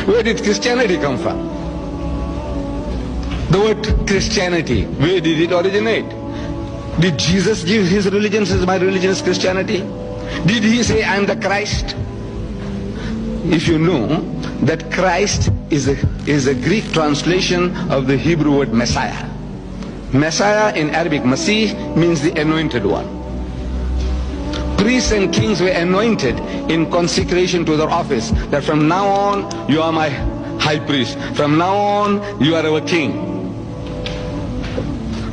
Where did Christianity come from? The word Christianity, where did it originate? Did Jesus give his religion, says my religion is Christianity? Did he say I am the Christ? If you know that Christ is a Greek translation of the Hebrew word Messiah. Messiah in Arabic, Masih, means the anointed one. Priests and kings were anointed in consecration to their office, that from now on you are my high priest, from now on you are our king.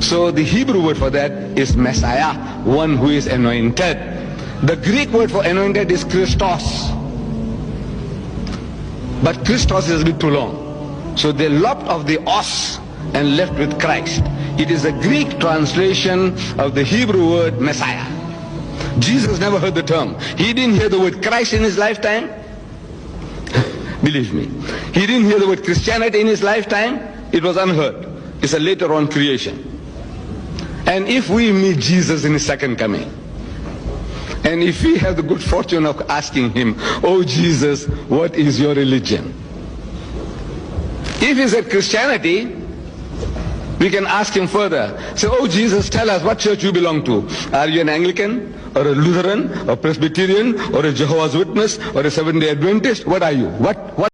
So the Hebrew word for that is Messiah, one who is anointed. The Greek word for anointed is Christos. But Christos is a bit too long. So they lopped off the os and left with Christ. It is a Greek translation of the Hebrew word Messiah. Jesus never heard the term. He didn't hear the word Christ in his lifetime. Believe me. He didn't hear the word Christianity in his lifetime. It was unheard. It's a later on creation. And if we meet Jesus in his second coming, and if we have the good fortune of asking him, oh Jesus, what is your religion? If he said Christianity, we can ask him further. Say, oh Jesus, tell us what church you belong to. Are you an Anglican, or a Lutheran, or Presbyterian, or a Jehovah's Witness, or a Seventh-day Adventist? What are you? What